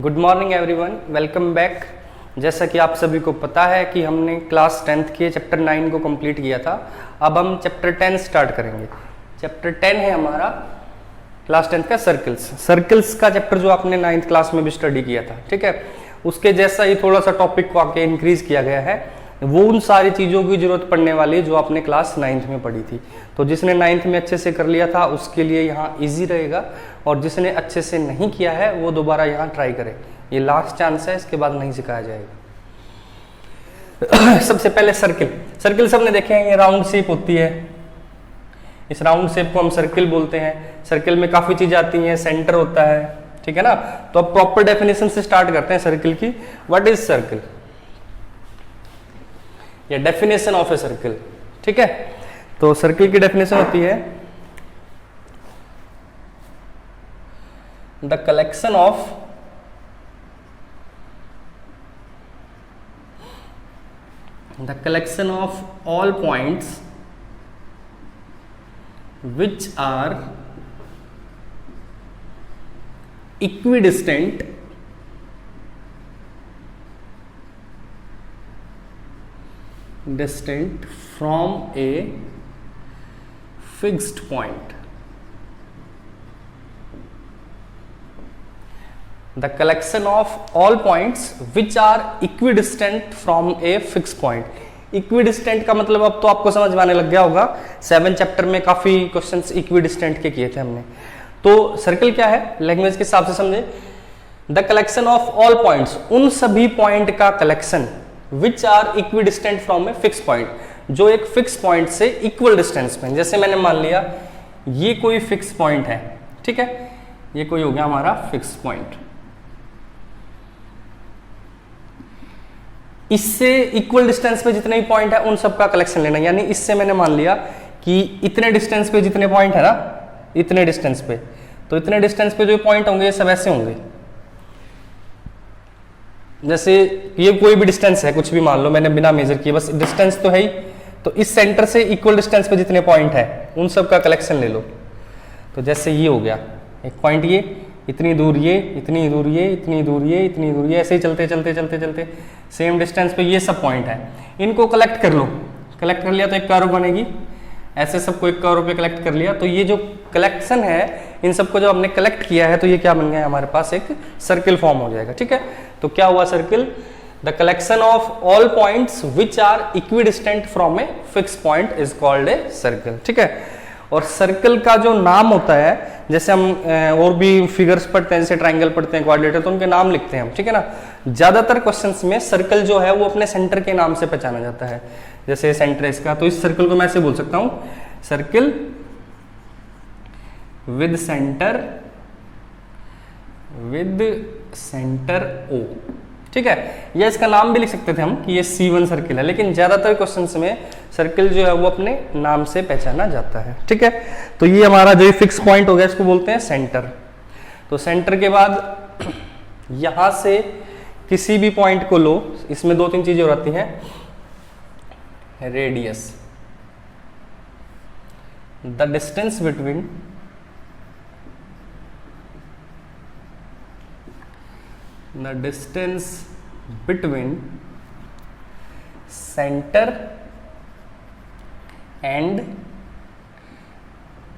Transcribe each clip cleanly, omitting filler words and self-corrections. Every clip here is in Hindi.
Good morning everyone, welcome back. जैसा कि आप सभी को पता है कि हमने क्लास 10th के चैप्टर 9 को कंप्लीट किया था। अब हम चैप्टर 10 स्टार्ट करेंगे। चैप्टर 10 है हमारा क्लास 10th का सर्कल्स का चैप्टर, जो आपने 9th क्लास में भी स्टडी किया था। ठीक है, उसके जैसा ही थोड़ा सा टॉपिक को आके इंक्रीज किया गया है। वो उन सारी चीज़ों की जरूरत पड़ने वाली है जो आपने क्लास 9th में पढ़ी थी। तो जिसने 9th में अच्छे से कर लिया था उसके लिए यहाँ इजी रहेगा, और जिसने अच्छे से नहीं किया है वो दोबारा यहाँ ट्राई करे। ये लास्ट चांस है, इसके बाद नहीं सिखाया जाएगा। सबसे पहले सर्किल सबने देखे हैं, ये राउंड शेप होती है। इस राउंड शेप को हम सर्किल बोलते हैं। सर्किल में काफ़ी चीज़ आती हैं, सेंटर होता है, ठीक है ना। तो अब प्रॉपर डेफिनेशन से स्टार्ट करते हैं सर्किल की। What is circle? या डेफिनेशन ऑफ ए सर्किल। ठीक है, तो सर्किल की डेफिनेशन होती है the collection of all points which are equidistant from a fixed point. The collection of all points which are equidistant from a fixed point. Equidistant का मतलब अब तो आपको समझ में आने लग गया होगा। 7 चैप्टर में काफी क्वेश्चंस इक्विडिस्टेंट के किए थे हमने। तो सर्कल क्या है, लैंग्वेज के हिसाब से समझे, the collection of all points, उन सभी पॉइंट का collection which are equidistant from a fix point, जो एक फिक्स पॉइंट से इक्वल डिस्टेंस में। जैसे मैंने मान लिया ये कोई फिक्स पॉइंट है, ठीक है, ये कोई हो गया हमारा फिक्स पॉइंट। इससे इक्वल डिस्टेंस पे जितने भी पॉइंट है उन सब का कलेक्शन लेना। यानी इससे मैंने मान लिया कि इतने डिस्टेंस पे जितने पॉइंट है ना, इतने डिस्टेंस पे, तो इतने डिस्टेंस पे जो पॉइंट होंगे ये सब ऐसे होंगे। जैसे ये कोई भी डिस्टेंस है, कुछ भी मान लो, मैंने बिना मेजर किए, बस डिस्टेंस तो है ही। तो इस सेंटर से इक्वल डिस्टेंस पे जितने पॉइंट है उन सब का कलेक्शन ले लो। तो जैसे ये हो गया एक पॉइंट, ये इतनी दूर, ये इतनी दूर, ये इतनी दूर, ये इतनी दूर, ये ऐसे ही चलते चलते चलते चलते सेम डिस्टेंस पे ये सब पॉइंट है। इनको कलेक्ट कर लो। कलेक्ट कर लिया तो एक कर्व बनेगी। ऐसे सबको एक कर्व पे कलेक्ट कर लिया तो ये जो कलेक्शन है, इन सबको जब हमने कलेक्ट किया है तो ये क्या बन गया, हमारे पास एक सर्किल फॉर्म हो जाएगा। ठीक है, तो क्या हुआ circle? The collection of all points which are equidistant from a fix point is called a circle. ठीक है, और सर्कल का जो नाम होता है, जैसे हम और भी फिगर्स पढ़ते हैं, जैसे ट्रायंगल पढ़ते हैं, क्वाड्रेटर, तो उनके नाम लिखते हैं हम, ठीक है ना। ज्यादातर क्वेश्चंस में सर्कल जो है वो अपने सेंटर के नाम से पहचाना जाता है। जैसे सेंटर है इसका, तो इस सर्कल को मैं ऐसे बोल सकता हूं, सर्किल विद सेंटर O। ठीक है, या इसका नाम भी लिख सकते थे हम कि ये C1 सर्किल है, लेकिन ज्यादातर क्वेश्चंस में सर्किल जो है वो अपने नाम से पहचाना जाता है। ठीक है, तो ये हमारा जो फिक्स पॉइंट हो गया इसको बोलते हैं सेंटर। तो सेंटर के बाद यहां से किसी भी पॉइंट को लो, इसमें 2-3 चीजें हो जाती हैं। Radius, the distance between center and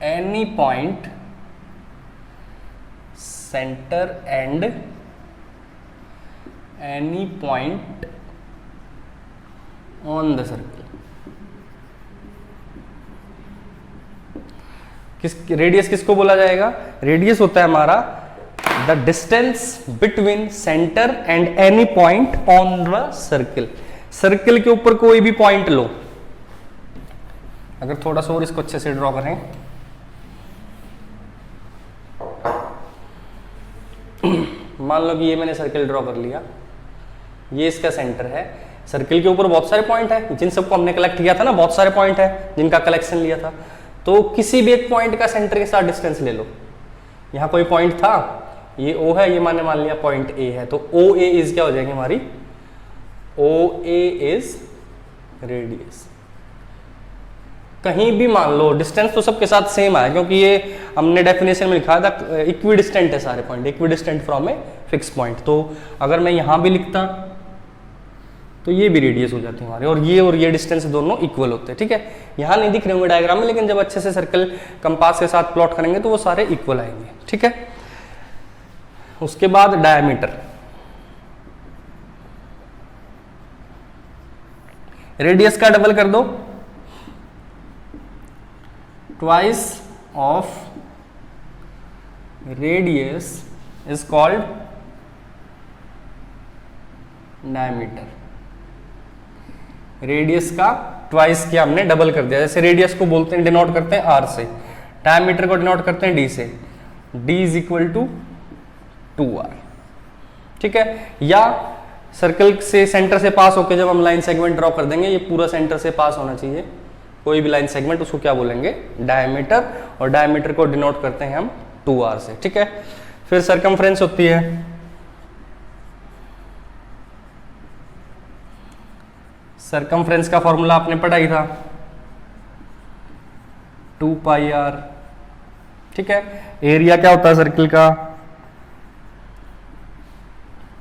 any point, on the circle। Radius किसको बोला जाएगा? रेडियस होता है हमारा the distance between centre and any point on the circle. Circle के ऊपर कोई भी पॉइंट लो। अगर थोड़ा सा और इसको अच्छे से ड्रॉ करें, मान लो कि ये मैंने सर्किल ड्रॉ कर लिया, ये इसका सेंटर है। सर्किल के ऊपर बहुत सारे पॉइंट है, जिन सबको हमने कलेक्ट किया था ना, बहुत सारे पॉइंट है जिनका कलेक्शन लिया था। तो किसी भी एक पॉइंट का सेंटर के साथ डिस्टेंस ले लो। यहां कोई पॉइंट था, ये O है, ये मैंने मान लिया पॉइंट A है, तो OA इज क्या हो जाएगी हमारी? OA is radius. कहीं भी मान लो डिस्टेंस तो सबके साथ सेम आया, क्योंकि ये हमने डेफिनेशन में लिखा था इक्वी डिस्टेंट है सारे point, equi distant from a fix point. तो अगर मैं यहाँ भी लिखता तो ये भी रेडियस हो जाती है हमारे, और ये डिस्टेंस दोनों इक्वल होते हैं। ठीक है, यहाँ नहीं दिख रहे होंगे डायग्राम में, लेकिन जब अच्छे से सर्कल कंपास के साथ प्लॉट करेंगे तो वो सारे इक्वल आएंगे। ठीक है, उसके बाद डायमीटर, रेडियस का डबल कर दो, twice of radius is called diameter. Radius का ट्वाइस किया हमने, डबल कर दिया। जैसे रेडियस को बोलते हैं, डिनोट करते हैं आर से, डायमीटर को डिनोट करते हैं डी से, D is equal to 2r। ठीक है, या सर्कल से सेंटर से पास होकर जब हम लाइन सेगमेंट ड्रॉ कर देंगे, ये पूरा सेंटर से पास होना चाहिए कोई भी लाइन सेगमेंट, उसको क्या बोलेंगे, डायमीटर, और डायमीटर को डिनोट करते हैं हम 2r से। ठीक है, फिर सरकमफ्रेंस होती है, सरकमफ्रेंस का फॉर्मूला आपने पढ़ा ही था, 2πr। ठीक है, एरिया क्या होता है सर्किल का,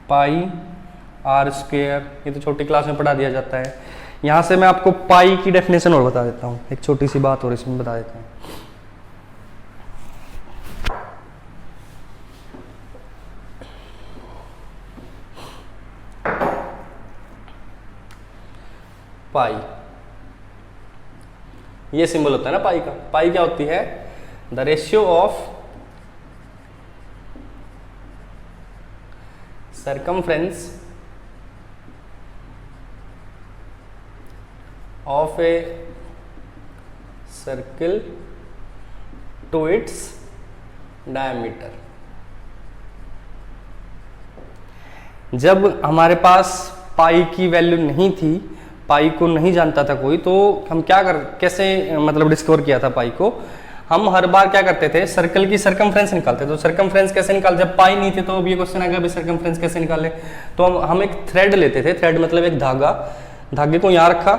पाई आर स्क्वायर, ये तो छोटी क्लास में पढ़ा दिया जाता है। यहां से मैं आपको पाई की डेफिनेशन और बता देता हूं, एक छोटी सी बात और इसमें बता देता हूं। पाई, ये सिंबल होता है ना पाई का। पाई क्या होती है, the ratio of circumference of a circle to its diameter। जब हमारे पास पाई की वैल्यू नहीं थी, पाई को नहीं जानता था कोई, तो हम कैसे मतलब डिस्कवर किया था पाई को, हम हर बार क्या करते थे, सर्कल की सरकमफ्रेंस निकालते थे। तो सरकमफ्रेंस कैसे निकाल, जब पाई नहीं थे तो अब ये क्वेश्चन आएगा भाई सरकमफ्रेंस कैसे निकाले, तो हम एक थ्रेड लेते थे, थ्रेड मतलब एक धागा, धागे को यहाँ रखा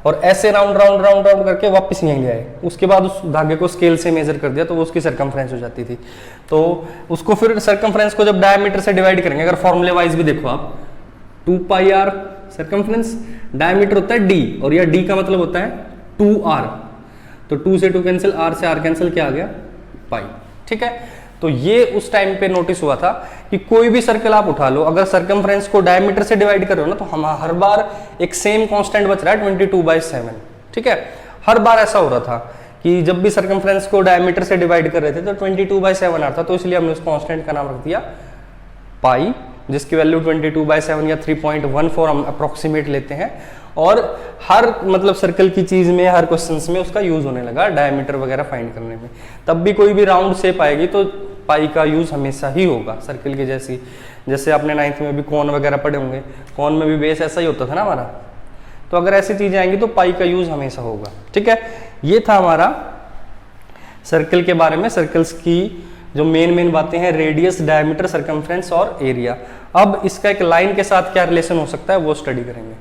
और ऐसे राउंड राउंड राउंड राउंड करके वापस यहीं ले आए, उसके बाद उस धागे को स्केल से मेजर कर दिया तो वो उसकी सरकमफ्रेंस हो जाती थी। तो उसको फिर सरकमफ्रेंस को जब डायमीटर से डिवाइड करेंगे, अगर फॉर्मूले वाइज भी देखो आप, 2πr सरकमफ्रेंस, डायमीटर होता है d, और यह d का मतलब होता है 2r, तो 2 से 2 कैंसिल, r से r कैंसिल, क्या आ गया, पाई। ठीक है, तो ये उस टाइम पे नोटिस हुआ था कि कोई भी सर्कल आप उठा लो, अगर सरकमफ्रेंस को डायमीटर से डिवाइड कर रहे हो ना, तो हम हर बार एक सेम कांस्टेंट बच रहा है 22/7। ठीक है, हर बार ऐसा हो रहा था कि जब भी सरकमफ्रेंस को डायमीटर से डिवाइड कर रहे थे तो 22/7 आता, तो इसलिए हमने उस कांस्टेंट का नाम रख दिया पाई, जिसकी वैल्यू 22/7 या 3.14 हम अप्रोक्सीमेट लेते हैं। और हर मतलब सर्कल की चीज में, हर क्वेश्चंस में उसका यूज होने लगा डायमीटर वगैरह फाइंड करने में। तब भी कोई भी राउंड शेप आएगी तो पाई का यूज हमेशा ही होगा सर्कल के जैसी। जैसे आपने 9th में भी कोन वगैरह पढ़े होंगे, कोन में भी बेस ऐसा ही होता था ना हमारा, तो अगर ऐसी चीजें आएंगी तो पाई का यूज हमेशा होगा। ठीक है, ये था हमारा सर्कल के बारे में, सर्कल्स की जो मेन बातें हैं, रेडियस, डायमीटर, सरकमफ्रेंस और एरिया। अब इसका एक लाइन के साथ क्या रिलेशन हो सकता है वो स्टडी करेंगे।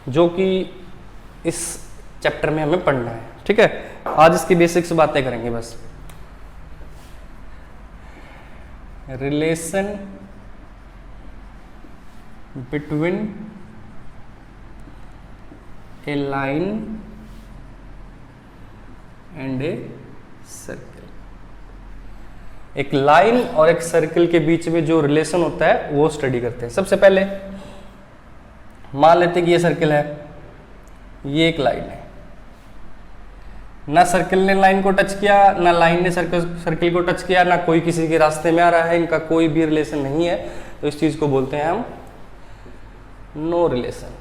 जो कि इस चैप्टर में हमें पढ़ना है। ठीक है, आज इसकी बेसिक्स बातें करेंगे बस। Relation between A line and a circle. एक लाइन और एक सर्कल के बीच में जो रिलेशन होता है वो स्टडी करते हैं। सबसे पहले मान लेते हैं कि ये सर्कल है, ये एक लाइन है, ना सर्कल ने लाइन को टच किया, ना लाइन ने सर्कल को टच किया, ना कोई किसी के रास्ते में आ रहा है, इनका कोई भी रिलेशन नहीं है, तो इस चीज को बोलते हैं हम नो रिलेशन।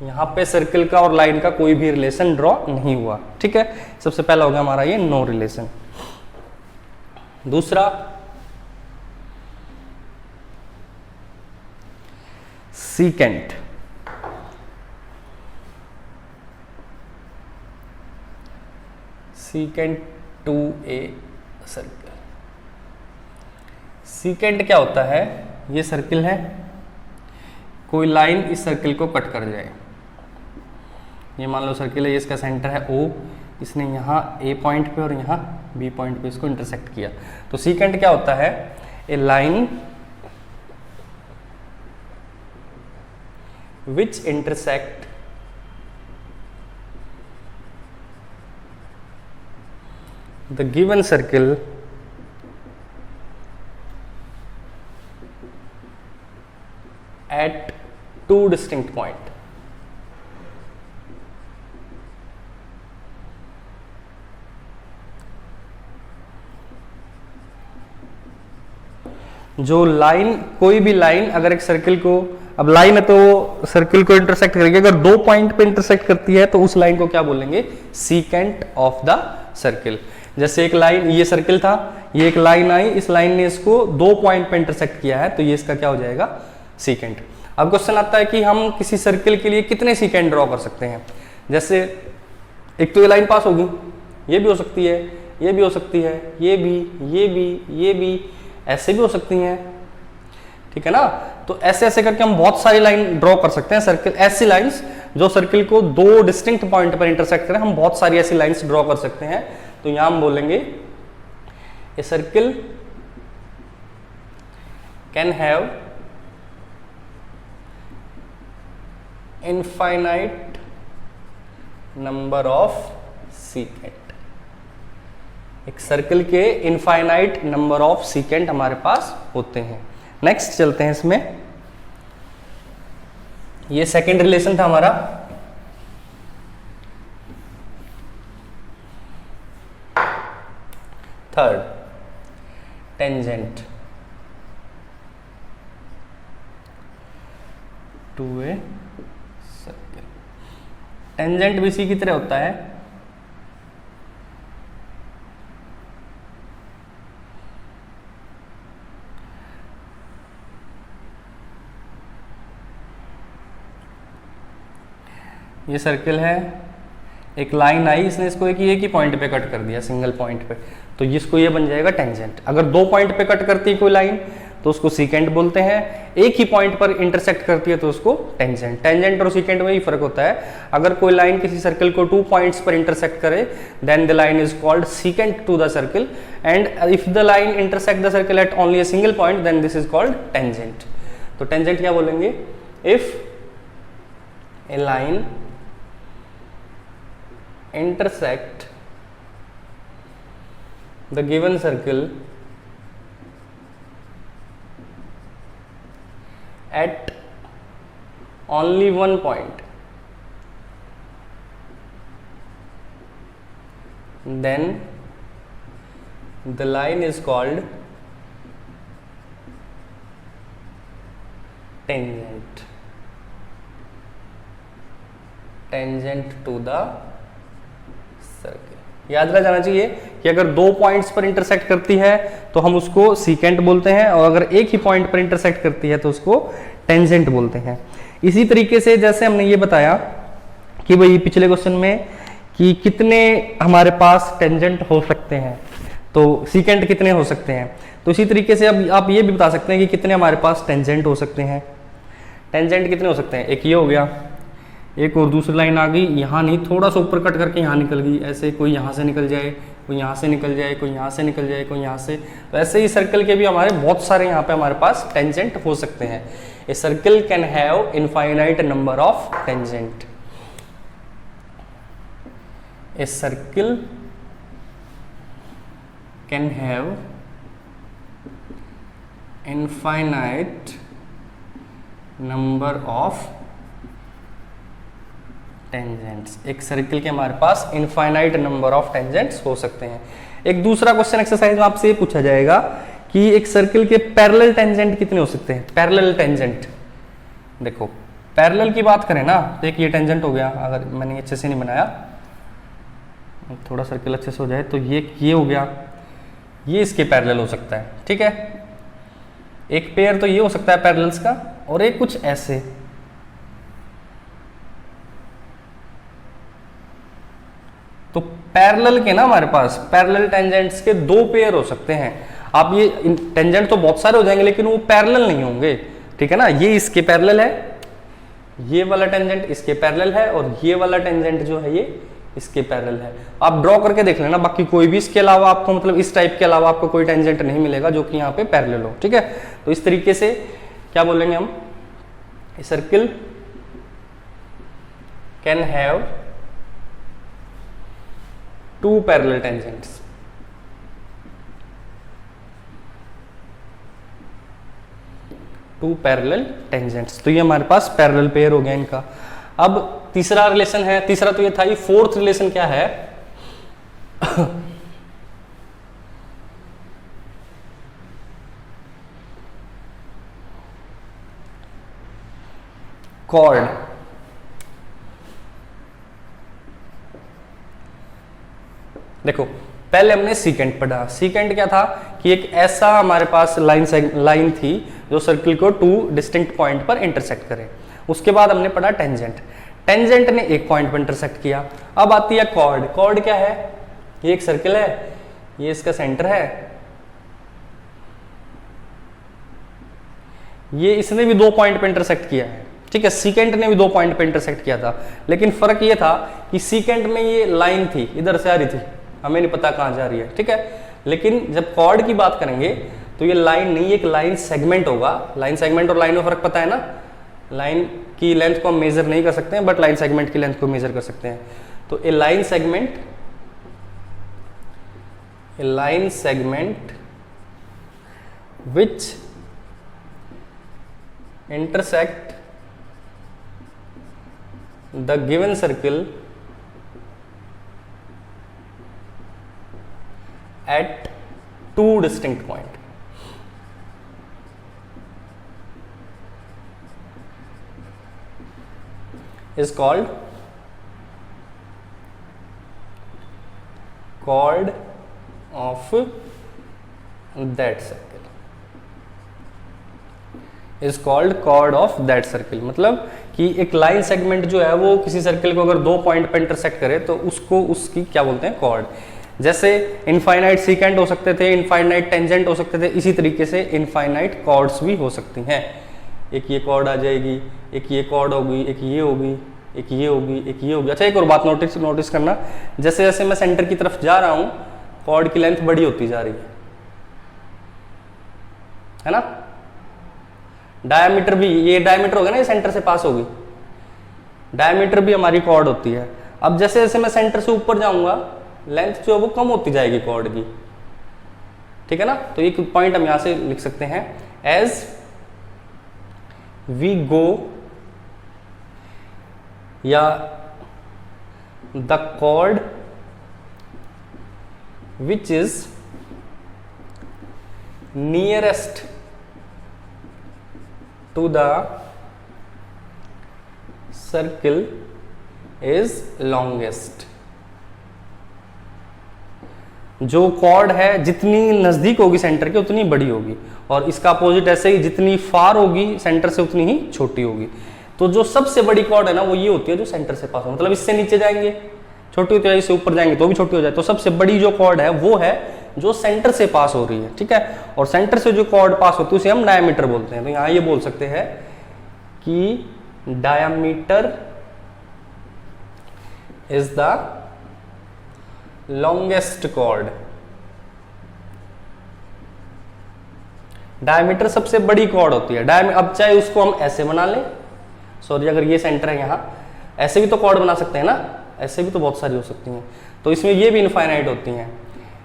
यहां पे सर्कल का और लाइन का कोई भी रिलेशन ड्रॉ नहीं हुआ। ठीक है, सबसे पहला होगा हमारा ये नो रिलेशन। दूसरा secant. Secant to a circle. Secant क्या होता है, ये सर्किल है, कोई लाइन इस सर्किल को कट कर जाए, ये मान लो सर्किल है, ये इसका सेंटर है O, इसने यहाँ A पॉइंट पे और यहाँ B पॉइंट पे इसको इंटरसेक्ट किया। तो सीकेंट क्या होता है, a line which intersect the given circle at two distinct point। जो लाइन, कोई भी लाइन अगर एक सर्किल को, अब लाइन है तो सर्किल को इंटरसेक्ट करेगी, अगर दो पॉइंट पे इंटरसेक्ट करती है तो उस लाइन को क्या बोलेंगे, सीकेंट ऑफ द सर्किल। जैसे एक लाइन, ये सर्किल था, ये एक लाइन आई, इस लाइन ने इसको दो पॉइंट पे इंटरसेक्ट किया है, तो ये इसका क्या हो जाएगा, सीकेंट। अब क्वेश्चन आता है कि हम किसी सर्किल के लिए कितने सीकेंट ड्रॉ कर सकते हैं। जैसे एक तो ये लाइन पास होगी, ये भी हो सकती है, ये भी हो सकती है, ये भी, ये भी, ये भी, ऐसे भी हो सकती हैं, ठीक है ना। तो ऐसे ऐसे करके हम बहुत सारी लाइन ड्रॉ कर सकते हैं सर्किल, ऐसी लाइंस जो सर्किल को दो डिस्टिंक्ट पॉइंट पर इंटरसेक्ट करें, हम बहुत सारी ऐसी लाइंस ड्रॉ कर सकते हैं। तो यहां हम बोलेंगे ए circle can have infinite number of secant. एक सर्किल के इनफाइनाइट नंबर ऑफ सीकेंट हमारे पास होते हैं। नेक्स्ट चलते हैं इसमें, ये सेकंड रिलेशन था हमारा। Third, tangent to a circle. Tangent भी इसी की तरह होता है, ये सर्किल है, एक लाइन आई, इसने इसको एक ही पॉइंट पे कट कर दिया, सिंगल पॉइंट पे, तो इसको ये बन जाएगा टेंजेंट। अगर दो पॉइंट पे कट करती है कोई लाइन तो उसको सीकेंट बोलते हैं, एक ही पॉइंट पर इंटरसेक्ट करती है तो उसको टेंजेंट। टेंजेंट और सीकेंट में ही फर्क होता है। अगर कोई लाइन किसी सर्किल को 2 पॉइंट्स पर इंटरसेक्ट करे then the line is called secant to the circle, and if the line intersect the circle at only a single point then this is called tangent. तो टेंजेंट क्या बोलेंगे, if a line intersect the given circle at only one point, then the line is called tangent, tangent to the circle. याद रह जाना चाहिए कि अगर दो पॉइंट्स पर इंटरसेक्ट करती है तो हम उसको सीकेंट बोलते हैं, और अगर एक ही पॉइंट पर इंटरसेक्ट करती है तो उसको टेंजेंट बोलते हैं। इसी तरीके से जैसे हमने ये बताया कि भाई पिछले क्वेश्चन में कि कितने हमारे पास टेंजेंट हो सकते हैं, तो सीकेंट कितने हो सकते हैं, तो इसी तरीके से अब आप ये भी बता सकते हैं कि कितने हमारे पास टेंजेंट हो सकते हैं। टेंजेंट कितने हो सकते हैं, एक ये हो गया, एक और दूसरी लाइन आ गई, यहाँ नहीं, थोड़ा सा ऊपर कट करके यहाँ निकल गई, ऐसे कोई यहाँ से निकल जाए, कोई यहाँ से निकल जाए, कोई यहाँ से निकल जाए, कोई यहाँ से, तो ऐसे ही सर्कल के भी हमारे बहुत सारे यहाँ पे हमारे पास टेंजेंट हो सकते हैं। A circle can have infinite number of tangent. A circle can have infinite number of tangents. एक सर्किल के हमारे पास इनफाइनाइट नंबर ऑफ टेंजेंट्स हो सकते हैं। एक दूसरा क्वेश्चन एक्सरसाइज में आपसे ये पूछा जाएगा कि एक सर्किल के पैरेलल टेंजेंट कितने हो सकते हैं। पैरेलल टेंजेंट, देखो पैरेलल की बात करें ना तो एक ये टेंजेंट हो गया, अगर मैंने अच्छे से नहीं बनाया, थोड़ा सर्किल अच्छे से हो जाए, तो ये हो गया, ये इसके पैरेलल हो सकता है, ठीक है। एक पेयर तो ये हो सकता है पैरेलल्स का, और एक कुछ ऐसे, तो पैरेलल के ना हमारे पास पैरेलल टेंजेंट्स के दो पेयर हो सकते हैं। आप ये टेंजेंट तो बहुत सारे हो जाएंगे लेकिन वो पैरेलल नहीं होंगे, ठीक है ना। ये इसके पैरेलल है, ये वाला टेंजेंट इसके पैरेलल है, और ये वाला टेंजेंट जो है ये इसके पैरेलल है। आप ड्रॉ करके देख लेना, बाकी कोई भी इसके अलावा आपको मतलब इस टाइप के अलावा आपको कोई टेंजेंट नहीं मिलेगा जो कि यहाँ पे पैरेलल हो, ठीक है। तो इस तरीके से क्या बोलेंगे हम, circle can have two parallel tangents. Two parallel tangents, तो ये हमारे पास पैरेलल पेयर हो गया इनका। अब तीसरा रिलेशन है, तीसरा तो ये था, ये फोर्थ रिलेशन क्या है कॉर्ड। देखो पहले हमने सीकेंट पढ़ा। सीकेंट क्या था कि एक ऐसा हमारे पास लाइन थी जो सर्किल को टू डिस्टिंक्ट पॉइंट पर इंटरसेक्ट करे। उसके बाद हमने पढ़ा टेंजेंट। टेंजेंट ने एक पॉइंट पर इंटरसेक्ट किया। अब आती है कॉर्ड। कॉर्ड क्या है, ये एक सर्किल है, ये इसका सेंटर है, ये इसने भी दो पॉइंट पर इंटरसेक्ट किया है, ठीक है। सीकेंट ने भी दो पॉइंट पर इंटरसेक्ट किया था, लेकिन फर्क ये था कि सीकेंट में ये लाइन थी, इधर से आ रही थी, हमें नहीं पता कहां जा रही है, ठीक है। लेकिन जब कॉर्ड की बात करेंगे तो ये लाइन नहीं, एक लाइन सेगमेंट होगा। लाइन सेगमेंट और लाइन में फर्क पता है ना, लाइन की लेंथ को हम मेजर नहीं कर सकते हैं बट लाइन सेगमेंट की लेंथ को मेजर कर सकते हैं। तो a line segment which intersect the given circle at two distinct point is called chord of that circle, is called chord of that circle. मतलब कि एक लाइन सेगमेंट जो है वो किसी सर्किल को अगर दो पॉइंट पर इंटरसेक्ट करे तो उसको उसकी क्या बोलते हैं, कॉर्ड। जैसे इनफाइनाइट सीकेंट हो सकते थे, इनफाइनाइट टेंजेंट हो सकते थे, इसी तरीके से इनफाइनाइट कॉर्ड्स भी हो सकती हैं। एक ये कॉर्ड आ जाएगी, एक ये कॉर्ड होगी, एक ये होगी, एक ये होगी, एक ये होगी। अच्छा एक और बात नोटिस करना, जैसे जैसे मैं सेंटर की तरफ जा रहा हूं कॉर्ड की लेंथ बड़ी होती जा रही है ना। डायमीटर भी, ये डायमीटर होगा ना, ये सेंटर से पास होगी, डायमीटर भी हमारी कॉर्ड होती है। अब जैसे जैसे मैं सेंटर से ऊपर जाऊंगा लेंथ जो है वो कम होती जाएगी कॉर्ड की, ठीक है ना। तो एक पॉइंट हम यहां से लिख सकते हैं, एज वी गो या the chord which is nearest to the circle is longest। जो कॉर्ड है जितनी नजदीक होगी सेंटर के उतनी बड़ी होगी, और इसका अपोजिट ऐसे ही जितनी फार होगी सेंटर से उतनी ही छोटी होगी। तो जो सबसे बड़ी कॉर्ड है ना वो ये होती है जो सेंटर से पास हो, मतलब इससे नीचे जाएंगे छोटी होती है, इससे ऊपर जाएंगे तो भी छोटी हो जाए। तो सबसे बड़ी जो कॉर्ड है वो है जो सेंटर से पास हो रही है, ठीक है। और सेंटर से जो कॉर्ड पास होती है उसे हम डायमीटर बोलते हैं। तो यहां ये बोल सकते हैं कि diameter is the longest chord. Diameter सबसे बड़ी कॉर्ड होती है। अब चाहे उसको हम ऐसे बना लें, सॉरी अगर ये सेंटर है यहां, ऐसे भी तो कॉर्ड बना सकते हैं ना, ऐसे भी तो बहुत सारी हो सकती हैं। तो इसमें ये भी इनफाइनाइट होती हैं।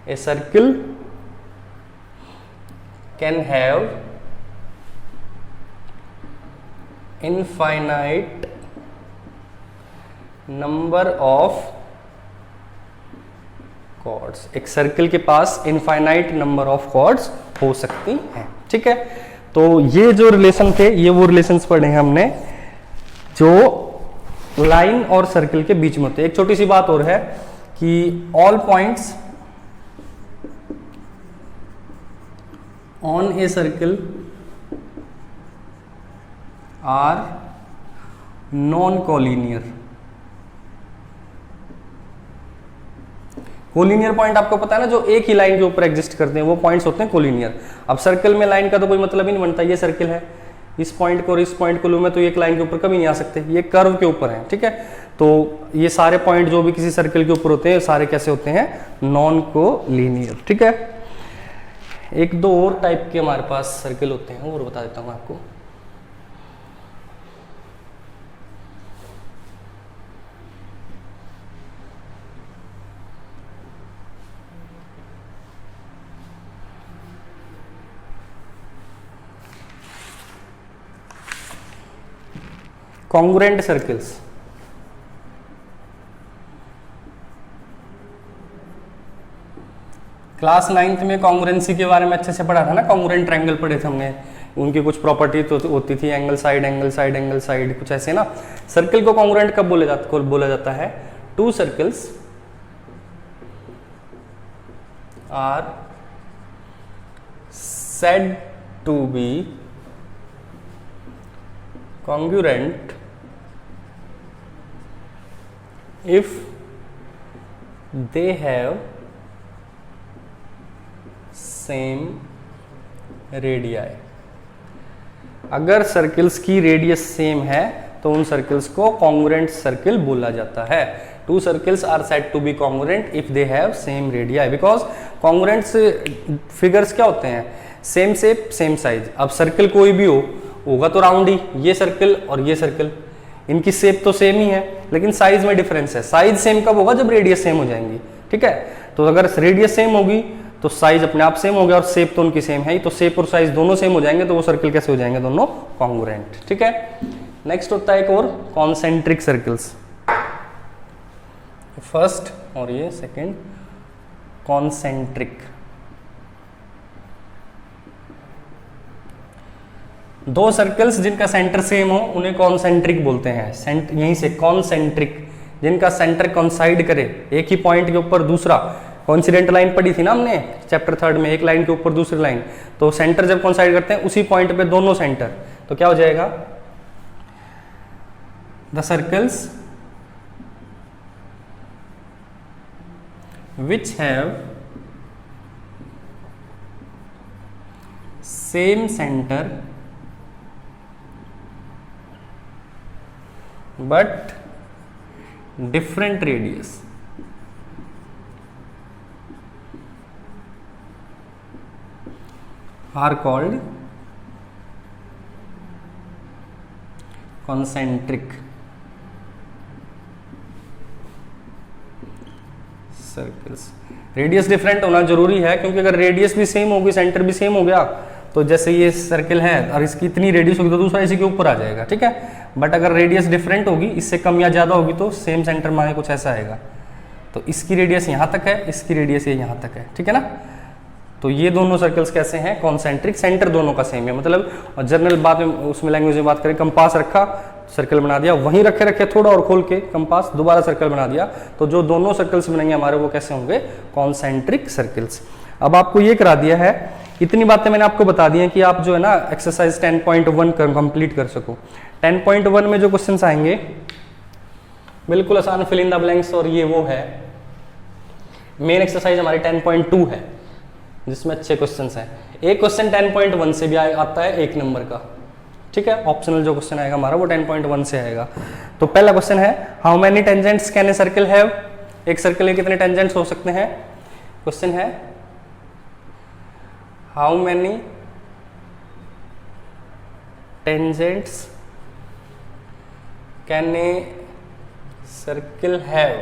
A circle can have infinite number of chords। एक सर्किल के पास इनफाइनाइट नंबर ऑफ कॉर्ड्स हो सकती हैं, ठीक है। तो ये जो रिलेशन थे ये वो रिलेशंस पढ़े हैं हमने जो लाइन और सर्किल के बीच में होते हैं। एक छोटी सी बात और है कि all points on a circle are non-collinear। Collinear point आपको पता है ना, जो एक ही लाइन के ऊपर एग्जिस्ट करते हैं वो पॉइंट्स होते हैं कोलिनियर। अब सर्कल में लाइन का तो कोई मतलब ही नहीं बनता, ये सर्कल है, इस पॉइंट को और इस पॉइंट को लूँ मैं तो एक लाइन के ऊपर कभी नहीं आ सकते, ये कर्व के ऊपर है, ठीक है। तो ये सारे पॉइंट जो भी किसी सर्कल के ऊपर होते हैं सारे कैसे होते हैं, नॉन कोलिनियर, ठीक है। एक दो और टाइप के हमारे पास सर्कल होते हैं और बता देता हूँ आपको। कॉन्ग्रुएंट सर्कल्स, क्लास 9th में कॉन्ग्रुएंसी के बारे में अच्छे से पढ़ा था ना, कॉन्ग्रुएंट ट्रायंगल पढ़े थे हमने, उनकी कुछ प्रॉपर्टी तो होती थी, angle side angle side angle side, कुछ ऐसे ना। सर्कल को कॉन्ग्रुएंट कब बोला जाता है, two circles are said to be congruent if they have same radii। अगर सर्कल्स की रेडियस सेम है तो उन सर्कल्स को कॉन्ग्रुएंट सर्कल बोला जाता है। Two circles are said to be congruent if they have same radii, because congruent figures क्या होते हैं, सेम शेप सेम साइज। अब सर्कल कोई भी होगा तो राउंड ही, ये सर्कल और ये सर्कल, इनकी शेप तो सेम ही है लेकिन साइज में डिफरेंस है। साइज सेम कब होगा, जब रेडियस सेम हो जाएंगी, ठीक है। तो अगर रेडियस सेम होगी तो साइज अपने आप सेम हो गया और शेप तो उनकी सेम है ही, तो शेप और साइज दोनों सेम हो जाएंगे तो वो सर्कल कैसे हो जाएंगे, दोनों कॉन्ग्रुएंट, ठीक है। नेक्स्ट होता है एक और, कॉन्सेंट्रिक सर्कल्स। फर्स्ट और ये सेकंड, कॉन्सेंट्रिक। दो सर्कल्स जिनका सेंटर सेम हो उन्हें कॉन्सेंट्रिक बोलते हैं। यहीं से कॉन्सेंट्रिक, जिनका सेंटर कॉन्साइड करे, एक ही पॉइंट के ऊपर दूसरा, कॉन्सिडेंट लाइन पढ़ी थी ना हमने चैप्टर 3 में, एक लाइन के ऊपर दूसरी लाइन, तो सेंटर जब कॉन्साइड करते हैं उसी पॉइंट पे दोनों सेंटर, तो क्या हो जाएगा, the circles which have same center but different radius are called concentric circles. Radius different होना जरूरी है, क्योंकि अगर रेडियस भी सेम होगी, सेंटर भी सेम हो गया, तो जैसे ये सर्कल है और इसकी इतनी रेडियस होगी तो दूसरा इसी के ऊपर आ जाएगा, ठीक है। बट अगर रेडियस डिफरेंट होगी, इससे कम या ज़्यादा होगी, तो सेम सेंटर माने कुछ ऐसा आएगा। तो इसकी रेडियस यहाँ तक है, इसकी रेडियस ये यहाँ तक है, ठीक है ना। तो ये दोनों सर्कल्स कैसे हैं, कॉन्सेंट्रिक, सेंटर दोनों का सेम है। मतलब जनरल बात में, उसमें लैंग्वेज में बात करें, कंपास रखा, सर्कल बना दिया, वहीं रखे थोड़ा और खोल के कंपास, दोबारा सर्कल बना दिया, तो जो दोनों सर्कल्स बनेंगे हमारे वो कैसे होंगे, कॉन्सेंट्रिक सर्कल्स। अब आपको ये करा दिया है, इतनी बातें मैंने आपको बता दी हैं कि आप जो है ना एक्सरसाइज 10.1 कंप्लीट कर सको। 10.1 में जो क्वेश्चंस आएंगे बिल्कुल आसान, फिल इन द ब्लैंक्स, और ये वो है मेन एक्सरसाइज हमारी 10.2 है जिसमें अच्छे क्वेश्चंस हैं। एक क्वेश्चन 10.1 से भी आता है 1 नंबर का, ठीक है। ऑप्शनल जो क्वेश्चन आएगा हमारा वो 10.1 से आएगा। तो पहला क्वेश्चन है, how many tangents can a circle have. एक सर्कल में कितने टेंजेंट्स हो सकते हैं। क्वेश्चन है, how many tangents can a circle have.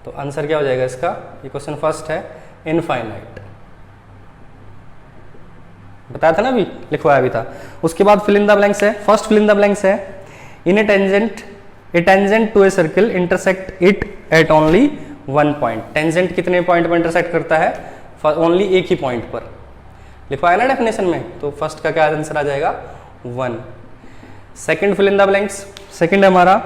तो आंसर क्या हो जाएगा इसका, ये क्वेश्चन फर्स्ट है, इनफाइनाइट। बताया था ना अभी, लिखवाया भी था। उसके बाद फिल इन द ब्लैंक्स है। First fill in the blanks है, in a tangent to a circle intersect it at only 1 point. Tangent कितने पॉइंट पर इंटरसेक्ट करता है, ओनली एक ही पॉइंट पर। लिखवाया ना डेफिनेशन में, तो फर्स्ट का क्या आंसर आ जाएगा, 1। Second fill in the blanks, second है हमारा,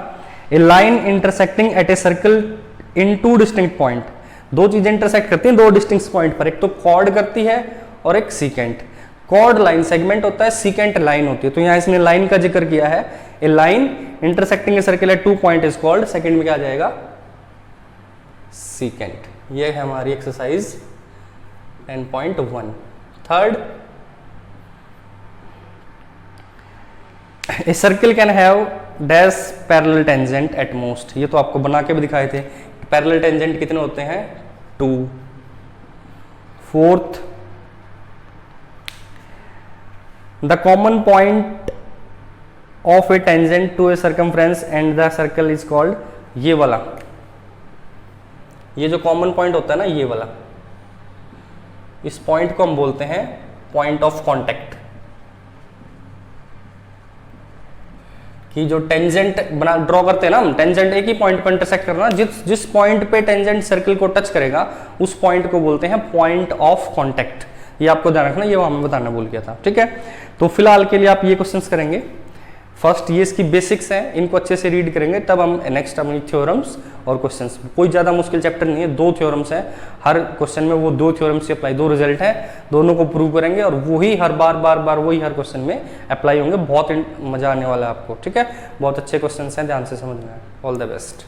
a line intersecting at a circle in 2 distinct point. दो चीजें इंटरसेक्ट करती हैं 2 डिस्टिंक्ट पॉइंट पर, एक तो कॉर्ड करती है और एक सीकेंट। कॉर्ड लाइन सेगमेंट होता है, सीकेंट लाइन होती है। तो यहाँ इसने लाइन का जिक्र किया है, a line intersecting a circle at 2 point is called, second में क्या आ जाएगा, सीकेंट। ये है हमारी exercise 10.1। Third, a circle can have dash parallel tangent at most. ये तो आपको बना के भी दिखाए थे। पैरेलल टेंजेंट कितने होते हैं? 2। Fourth, the common point of a tangent to a circumference and the circle is called. ये वाला, ये जो कॉमन पॉइंट होता है ना, ये वाला, इस पॉइंट को हम बोलते हैं पॉइंट ऑफ कांटेक्ट। कि जो टेंजेंट बना ड्रॉ करते हैं ना हम, टेंजेंट एक ही पॉइंट पर इंटरसेक्ट करना, जिस पॉइंट पे टेंजेंट सर्कल को टच करेगा उस पॉइंट को बोलते हैं पॉइंट ऑफ कांटेक्ट। ये आपको ध्यान रखना, ये हमें बताना भूल गया था। ठीक है, तो फिलहाल के लिए आप ये क्वेश्चंस करेंगे। फर्स्ट ये इसकी बेसिक्स हैं, इनको अच्छे से रीड करेंगे, तब हम नेक्स्ट अपनी थ्योरम्स और क्वेश्चंस। कोई ज़्यादा मुश्किल चैप्टर नहीं है, 2 थ्योरम्स हैं, हर क्वेश्चन में वो 2 थ्योरम्स से अप्लाई, 2 रिजल्ट हैं, दोनों को प्रूव करेंगे और वही हर बार वही हर क्वेश्चन में अप्लाई होंगे। बहुत मजा आने वाला है आपको। ठीक है, बहुत अच्छे क्वेश्चन हैं, ध्यान से समझना है। All the best.